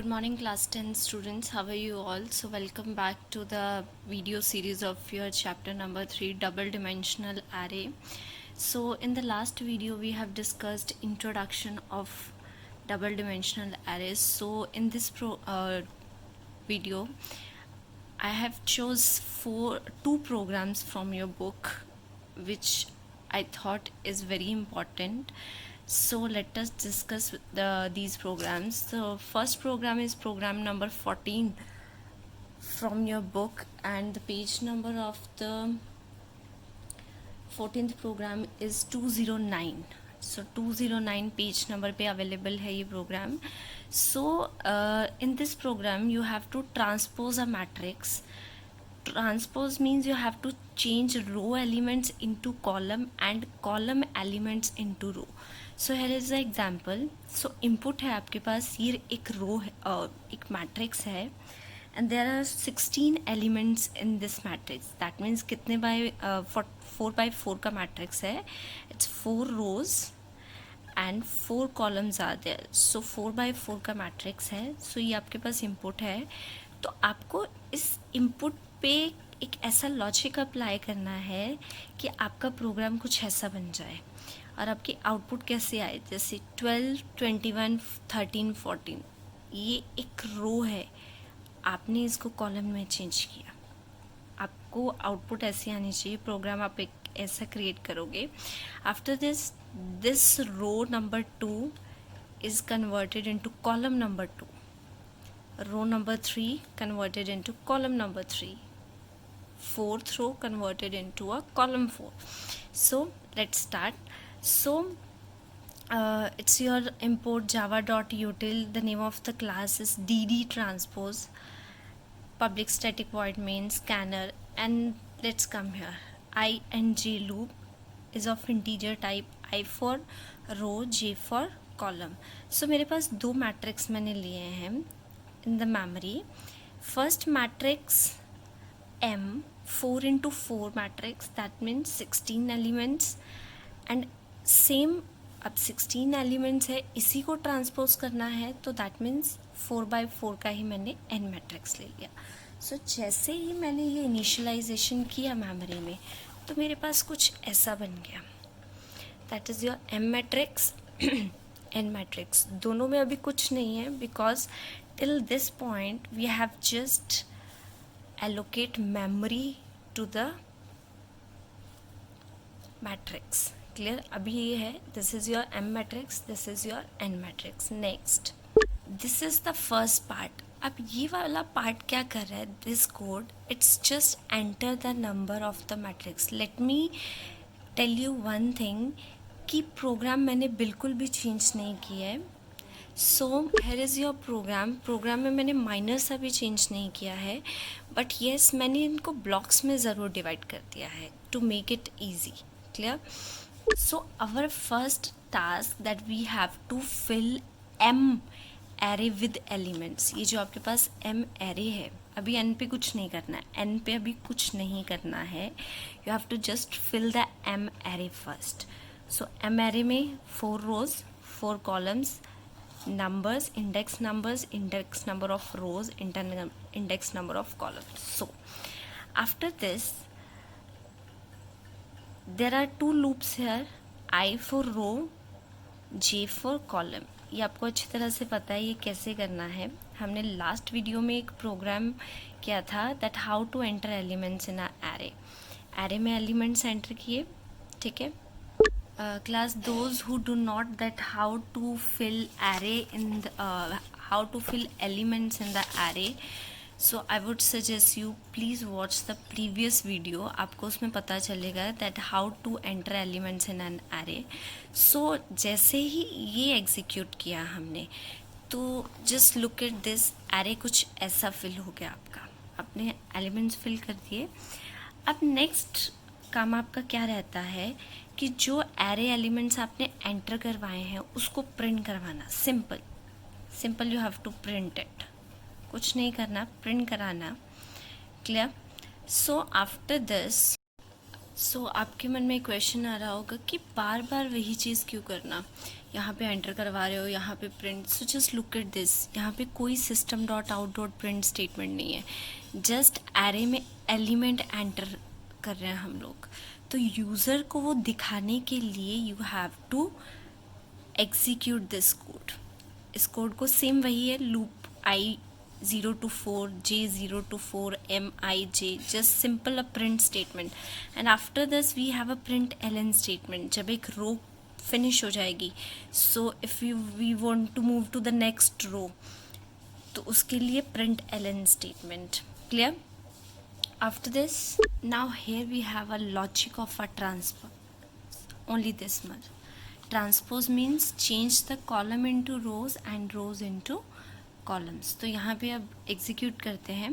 Good morning, class 10 students. How are you all? So welcome back to the video series of your chapter number 3, double dimensional array. So in the last video we have discussed introduction of double dimensional arrays. So in this video I have chose two programs from your book which I thought is very important. So let us discuss these programs. The first program is program number 14 from your book, and the page number of the 14th program is 209. So 209 page number पे available है ये programme. So in this program you have to transpose a matrix. Transpose means you have to change row elements into column and column elements into row. So here is the example. So input है आपके पास, ये एक row है, एक matrix है, and there are 16 elements in this matrix. That means कितने by 4 by 4 का matrix है. It's 4 rows and 4 columns are there. So 4 by 4 का matrix है. So ये आपके पास input है. तो आपको इस input पे एक ऐसा लॉजिक अप्लाई करना है कि आपका प्रोग्राम कुछ ऐसा बन जाए और आपकी आउटपुट कैसे आए, जैसे 12, 21, 13, 14. ये एक रो है, आपने इसको कॉलम में चेंज किया, आपको आउटपुट ऐसी आनी चाहिए. प्रोग्राम आप एक ऐसा क्रिएट करोगे. After this row number 2 is converted into column number 2, row number 3 converted into column number 3, fourth row converted into a column 4. So let's start. So it's your import java.util. The name of the class is dd transpose, public static void main scanner, and let's come here. ing loop is of integer type, I for row, j for column. So मेरे पास दो matrix मैंने लिए हैं in the memory. First matrix M, 4 into 4 matrix, that means 16 elements, and same अब 16 elements है, इसी को transpose करना है, तो that means 4 by 4 का ही मैंने n matrix ले लिया. So जैसे ही मैंने ये इनिशियलाइजेशन किया मेमोरी में, तो मेरे पास कुछ ऐसा बन गया. That is your M matrix n matrix. दोनों में अभी कुछ नहीं है, because till this point we have just allocate memory to the matrix. Clear? अभी ये है, this is your M matrix, this is your N matrix. Next, this is the first part. अब ये वाला पार्ट क्या कर रहा है, this code, it's just enter the number of the matrix. Let me tell you one thing कि program मैंने बिल्कुल भी चेंज नहीं किया है. So here is your program में मैंने माइनर सा भी चेंज नहीं किया है, बट येस मैंने इनको ब्लॉक्स में ज़रूर डिवाइड कर दिया है to make it easy. Clear? So our first task that we have to fill M array with elements. ये जो आपके पास एम एरे है, अभी एन पे कुछ नहीं करना है, एन पे अभी कुछ नहीं करना है. You have to just fill the M array first. So M array में 4 rows, 4 columns, numbers, index number of rows, index number of columns. So after this there are 2 loops here, I for row, j for column. ये आपको अच्छी तरह से पता है ये कैसे करना है. हमने लास्ट वीडियो में एक प्रोग्राम किया था, that how to enter elements in a array में एलिमेंट्स एंटर किए. ठीक है class, those who do not that how to fill array in the, how to fill elements in the array, so I would suggest you please watch the previous video. आपको उसमें पता चलेगा that how to enter elements in an array. so जैसे ही ये execute किया हमने, तो just look at this, array कुछ ऐसा फिल हो गया आपका, आपने एलिमेंट्स फिल कर दिए. अब नेक्स्ट काम आपका क्या रहता है कि जो एरे एलिमेंट्स आपने एंटर करवाए हैं उसको प्रिंट करवाना. Simple you have to print it, कुछ नहीं करना, प्रिंट कराना. Clear? So after this, so आपके मन में क्वेश्चन आ रहा होगा कि बार बार वही चीज़ क्यों करना, यहाँ पे एंटर करवा रहे हो, यहाँ पे print. So just look at this, यहाँ पे कोई system dot out dot print statement नहीं है, जस्ट एरे में एलिमेंट एंटर कर रहे हैं हम लोग। तो यूज़र को वो दिखाने के लिए you have to execute this code. इस कोड को सेम वही है, loop I 0 to 4, j 0 to 4, mij, just simple a print statement, and after this we have a print ln statement। जब एक रो फिनिश हो जाएगी, so if we want to move to the next row, तो उसके लिए print ln statement। clear? After this, now here we have a logic of a transpose, only this much। transpose means change the column into rows and rows into columns. तो यहाँ पे अब execute करते हैं।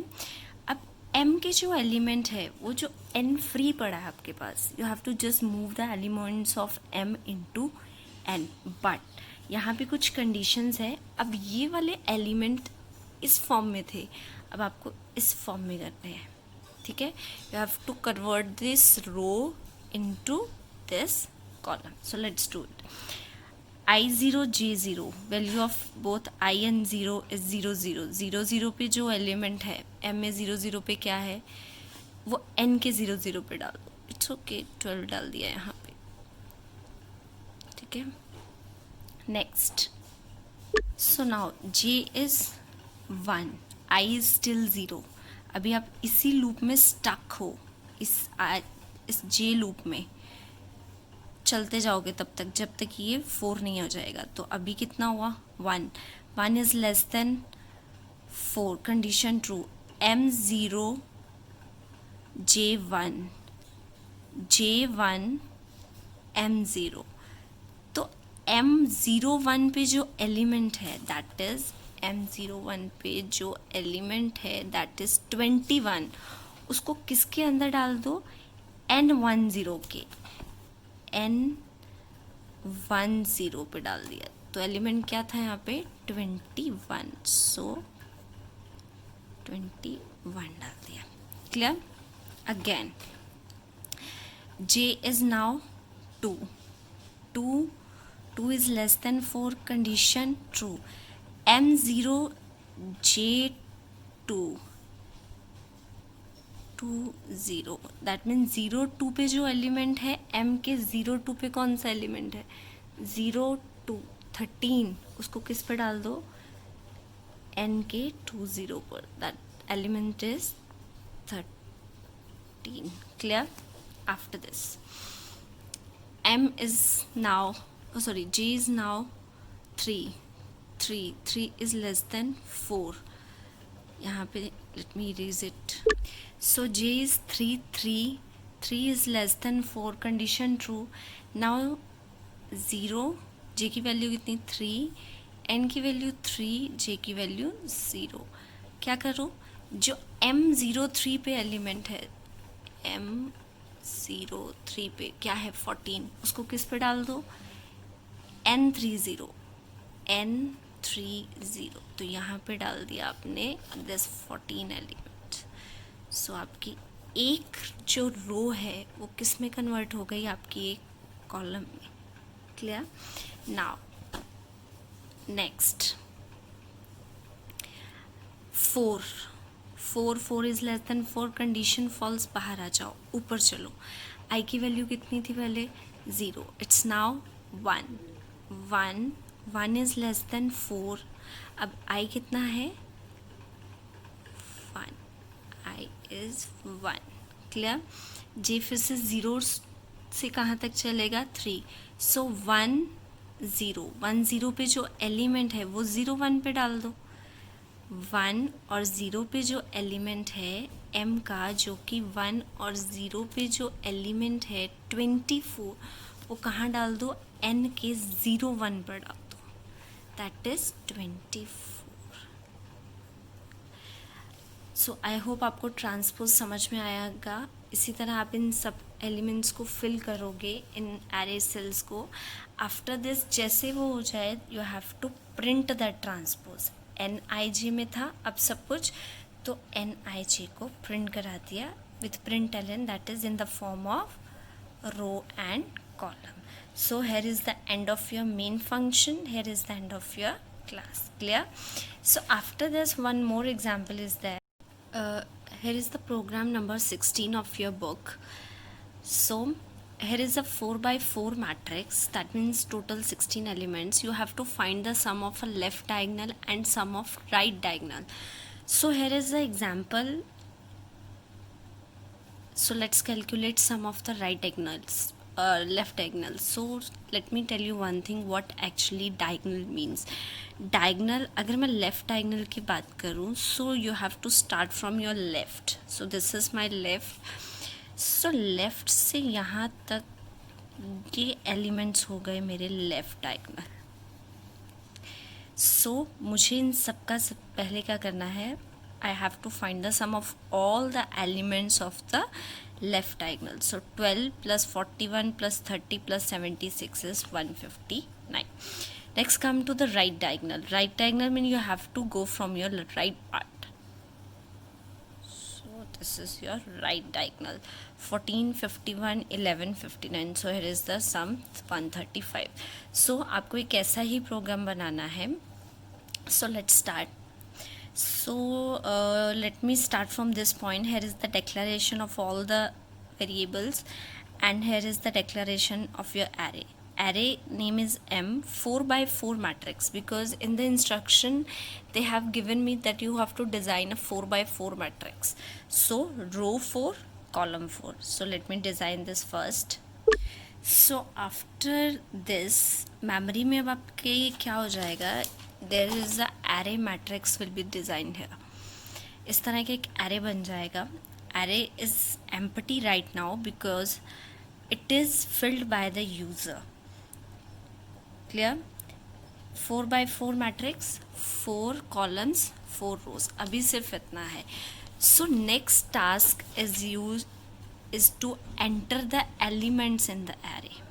अब m के जो element है, वो जो n फ्री पड़ा है आपके पास, you have to just move the elements of m into n। But यहाँ पे कुछ कंडीशंस है। अब ये वाले एलिमेंट इस फॉर्म में थे, अब आपको इस फॉर्म में करने हैं, ठीक है। You have to convert this row into this column. So let's do it. I0 J0, value of both I and 0 इज 0 0 0 0 पे जो एलिमेंट है m में 0 0 पे क्या है, वो n के 0 0 पे डाल दो। इट्स ओके, 12 डाल दिया यहाँ पे, ठीक है। Next, so now j is 1, I is still 0। अभी आप इसी लूप में स्टक हो, इस j लूप में चलते जाओगे तब तक जब तक ये 4 नहीं हो जाएगा। तो अभी कितना हुआ, 1। 1 is less than 4, condition true. m0 j1 j1 m0। तो m01 पे जो एलिमेंट है दैट इज m01 पे जो एलिमेंट है दैट इज 21, उसको किसके अंदर डाल दो, n10 के, n10 पे डाल दिया। तो एलिमेंट क्या था यहाँ पे, 21। सो 21 डाल दिया। Clear? Again j is now 2 2 is less than 4, condition true. m0 j2 0, that mean 0 2 पे जो एलिमेंट है, m के 0 2 पे कौन सा एलिमेंट है, 0 2 13, उसको किस पे डाल दो, n के 2 0 पर, that element is 13। Clear? After this m is now, sorry j is now 3 is less than 4। यहाँ पे let me erase it. So j is 3 is less than 4, condition true। now 0, j की value कितनी, 3, n की value 3, j की value 0। क्या करो, जो m03 पे एलिमेंट है, m03 पे क्या है, 14, उसको किस पे डाल दो, n30 तो यहाँ पे डाल दिया आपने दिस 14 एलिमेंट। सो आपकी एक जो रो है वो किस में कन्वर्ट हो गई, आपकी एक कॉलम में। Clear? Now next 4 is less than 4, condition false, बाहर आ जाओ, ऊपर चलो। आई की वैल्यू कितनी थी पहले, 0, it's now 1 is less than 4। अब आई कितना है, 1, आई इज 1। क्लियर? जे फिर से 0 से कहाँ तक चलेगा, 3। सो 1 0 पे जो एलिमेंट है वो 0 1 पे डाल दो। 1 और 0 पे जो एलिमेंट है m का, जो कि 1 और 0 पे जो एलिमेंट है 24, वो कहाँ डाल दो, n के 0 1 पर डाल दो, that is 24। So I hope आपको ट्रांसपोज समझ में आएगा। इसी तरह आप इन सब एलिमेंट्स को फिल करोगे इन एरे सेल्स को। आफ्टर दिस जैसे वो हो जाए, you have to print that transpose. NIJ में था अब सब कुछ, तो NIJ को प्रिंट करा दिया with print that is in the form of row and column. So here is the end of your main function, here is the end of your class. Clear? So after this, one more example is there. Here is the program number 16 of your book. So here is a 4 by 4 matrix, that means total 16 elements. You have to find the sum of a left diagonal and sum of right diagonal. So here is the example. So let's calculate sum of the right diagonals, left diagonal. So let me tell you one thing, what actually diagonal means. Diagonal, अगर मैं left diagonal की बात करूँ, so you have to start from your left. So this is my left. So left से यहाँ तक ये elements हो गए मेरे left diagonal. So मुझे इन सब का पहले क्या करना है, I have to find the sum of all the elements of the left diagonal. So 12 plus 41 plus 30 plus 76 is 159. Next come to the right diagonal. Right diagonal means you have to go from your right part. So this is your right diagonal. 14, 51, 11, 59. So here is the sum 135. So आपको एक ऐसा ही programme बनाना है. So let's start. So let me start from this point. Here is the declaration of all the variables, and here is the declaration of your array. Array name is M, 4 by 4 matrix, because in the instruction they have given me that you have to design a 4 by 4 matrix. So row 4, column 4. So let me design this first. So after this, memory में अब आपके क्या हो जाएगा, there is a array matrix will be designed here. इस तरह का एक array बन जाएगा. Array is empty right now because it is filled by the user. Clear? 4 by 4 matrix, 4 columns, 4 rows. अभी सिर्फ इतना है. So next task is to enter the elements in the array.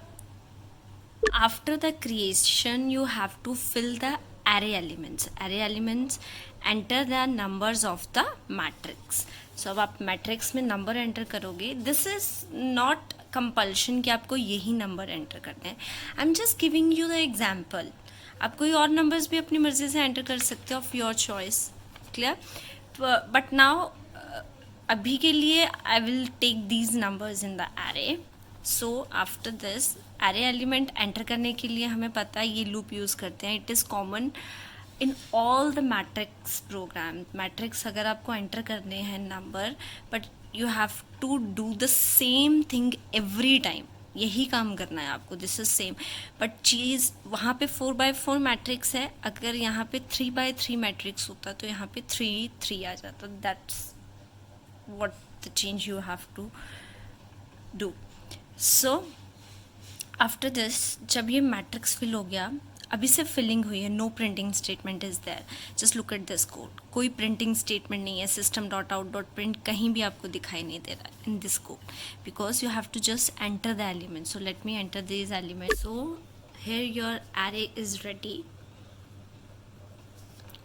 After the creation, you have to fill the array elements. Array elements enter the numbers of the matrix. So अब आप matrix में number enter करोगे. This is not compulsion कि आपको यही number enter करने हैं. I'm just giving you the example. आप कोई और numbers भी अपनी मर्जी से enter कर सकते हो of your choice. Clear? But now अभी के लिए I will take these numbers in the array. So after this, array element enter करने के लिए हमें पता है ये loop use करते हैं. It is common in all the matrix program. Matrix अगर आपको enter करने हैं number, but you have to do the same thing every time. यही काम करना है आपको. This is same. But चीज़ वहाँ पे 4 by 4 matrix है. अगर यहाँ पे 3 by 3 matrix होता तो यहाँ पे 3 3 आ जाता. That's what the change you have to do. So after this, जब ये matrix fill हो गया, अभी से filling हुई है, no printing statement is there. Just look at this code. कोई printing statement नहीं है. system.out.print कहीं भी आपको दिखाई नहीं दे रहा in this code, because you have to just enter the elements. So let me enter these elements. So here your array is ready.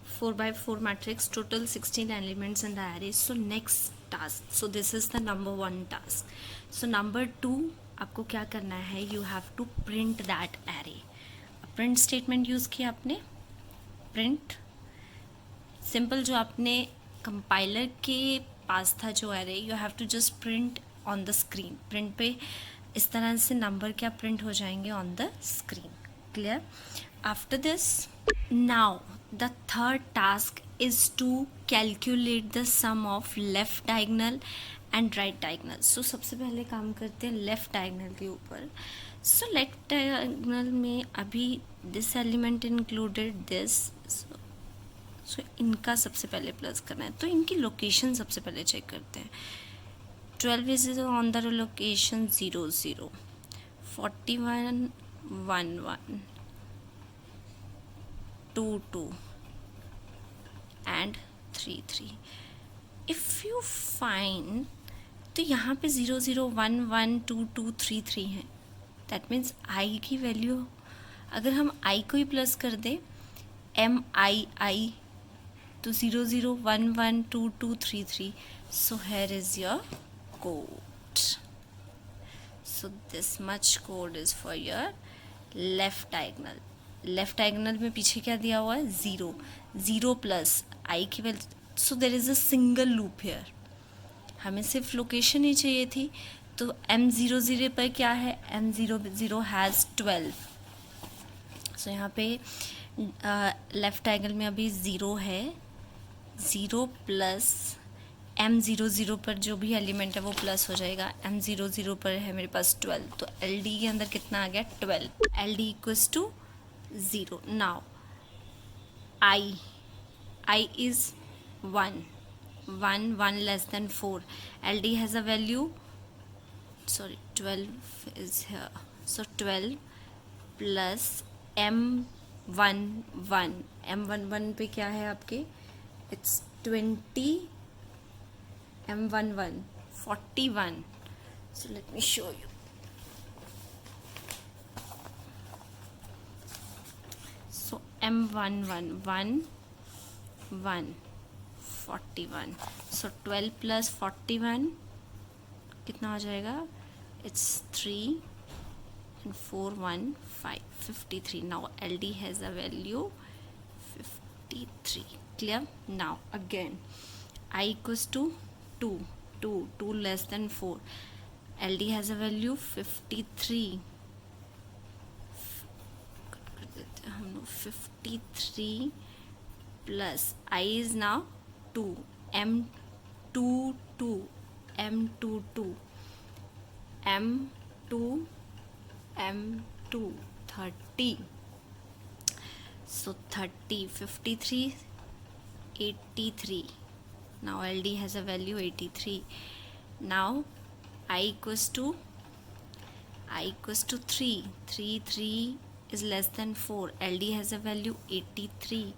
4 by 4 matrix, total 16 elements in the array. So next task. So this is the number 1 task. So number 2, आपको क्या करना है, you have to print that array. Print statement use किया आपने. Print simple जो आपने compiler के पास था जो array, you have to just print on the screen. Print पे इस तरह से नंबर क्या प्रिंट हो जाएंगे on the screen. Clear? After this, now the third task is to calculate the sum of left diagonal and right diagonal. So सबसे पहले काम करते हैं लेफ्ट डायगोनल के ऊपर. सो लेफ्ट डायगोनल में अभी दिस एलिमेंट इंक्लूडेड दिस. सो इनका सबसे पहले प्लस करना है, तो इनकी लोकेशन सबसे पहले चेक करते हैं. 12 is on the location 0 0, 41 1 1, 2 2 and 3 3. If you find, तो यहाँ पे 0 0 1 1 2 2 3 3 हैं. दैट मीन्स आई की वैल्यू, अगर हम आई को ही प्लस कर दें, MII, तो 0 0 1 1 2 2 3 3. सो here is your code. So this much code is for your left diagonal. Left diagonal में पीछे क्या दिया हुआ है, ज़ीरो. ज़ीरो प्लस आई की value. So there is a single loop here. हमें सिर्फ लोकेशन ही चाहिए थी. तो M00 पर क्या है, M00 हैज़ 12. सो यहाँ पे लेफ्ट डायगोनल में अभी ज़ीरो है. ज़ीरो प्लस M00 पर जो भी एलिमेंट है वो प्लस हो जाएगा. M00 पर है मेरे पास 12. तो LD के अंदर कितना आ गया, 12. LD equals to 0. Now I is 1. 1 less than 4. LD has a value, sorry, 12 is here. So 12 plus M11. M11 पे क्या है आपके, it's 20. M11 41. So let me show you. So M11 1 41. So 12 plus 41 कितना हो जाएगा, it's 3 and 4 1 5 53. Now LD has a value 53. Clear? Now again I equals to 2 less than 4. LD has a value 53. हम लोग 53 plus I is now 2. M22 30. So 30 53 83. Now LD has a value 83. Now I equals to 3. 3 is less than 4. LD has a value 83.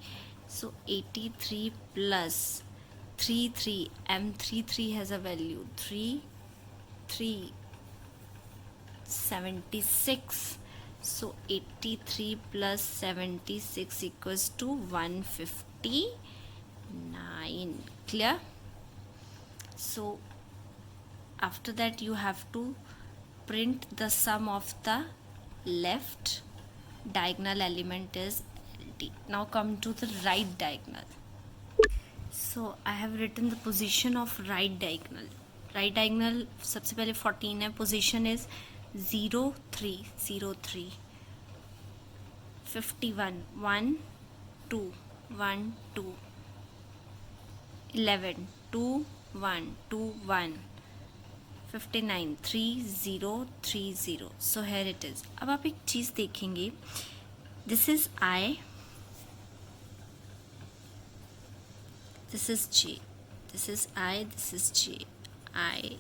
So 83 plus 3 M33 has a value 3 76. So 83 plus 76 equals to 159. Clear? So after that you have to print the sum of the left diagonal element is LD. Now come to the right diagonal. So I have written the position of right diagonal. Right diagonal सबसे पहले 14 है. Position is 0 3 0 3. 51 1 2 1 2. 11 2 1 2 1. 59 3 0 3 0. So here it is. अब आप एक चीज़ देखेंगे. This is I. This is J. This is I. This is J. I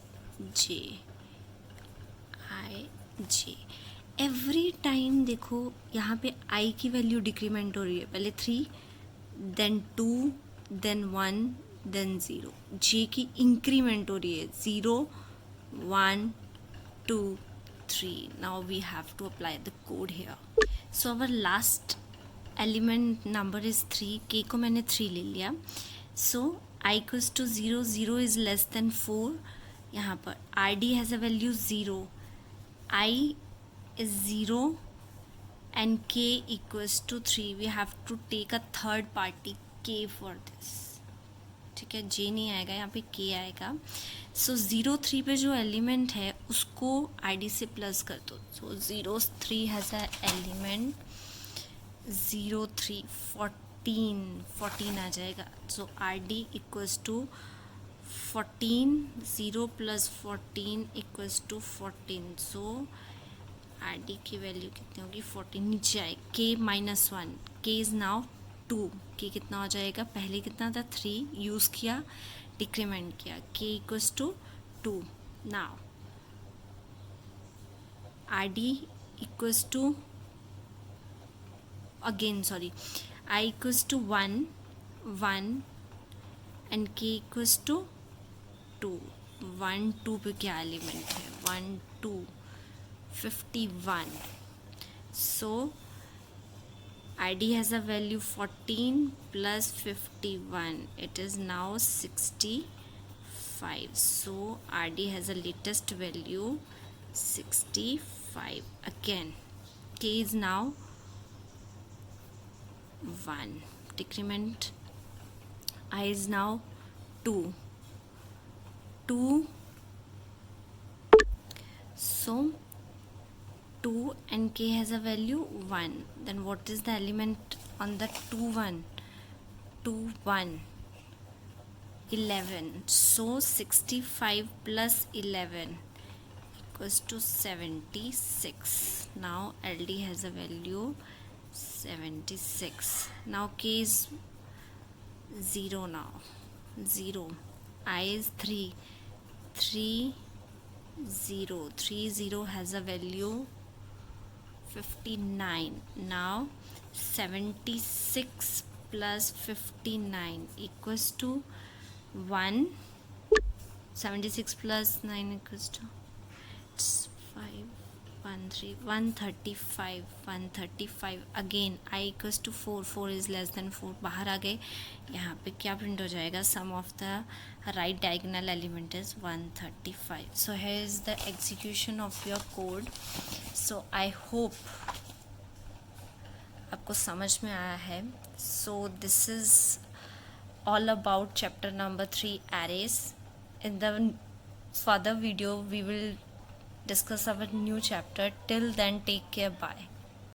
J. I J. Every time देखो यहाँ पे I की वैल्यू डिक्रीमेंट हो रही है. पहले 3, देन 2, देन 1, देन 0. J की इंक्रीमेंट हो रही है. 0 1 2 3. Now we have to apply the code here. So our last element number is 3. K को मैंने 3 ले लिया. So I equals to 0. 0 is less than 4. यहाँ पर RD has a value 0. I is 0 and K equals to 3. We have to take a third party K for this. ठीक है, J नहीं आएगा यहाँ पे, K आएगा. So 0 3 पे जो एलिमेंट है उसको ID से प्लस कर दो. So 0 3 has a element 0 3 14 आ जाएगा. So RD equals to 14. 0 plus 14 equals to 14. So RD की वैल्यू कितनी होगी, 14. नीचे आए K -1. K is now 2. K कितना हो जाएगा, पहले कितना था 3, यूज़ किया, डिक्रीमेंट किया. K equals to 2. Now RD equals to I equals to 1 and K equals to 2. 1 2 पे क्या एलिमेंट है, 1 2 51. So ID has a value 14 plus 51. It is now 65. So RD has a latest value 65. Again, k is now 1. Decrement I is now 2. So 2 and k has a value 1. Then what is the element on the 2 1? 2 1 11. So 65 plus 11 equals to 76. Now LD has a value 76. Now k is 0 now. 0. I is 3. 3 0. 3 0 has a value 59. Now 76 plus 59 equals to 1. 76 plus 9 equals to, it's 5 1 3 135. 135. Again I equals to 4. 4 is less than 4. बाहर आ गए. यहाँ पे क्या print हो जाएगा? Sum of the right diagonal element is 135. So here is the execution of your code. So I hope आपको समझ में आया है. So this is all about chapter number 3, arrays. In the further video we will discuss our new chapter. Till then, take care. Bye.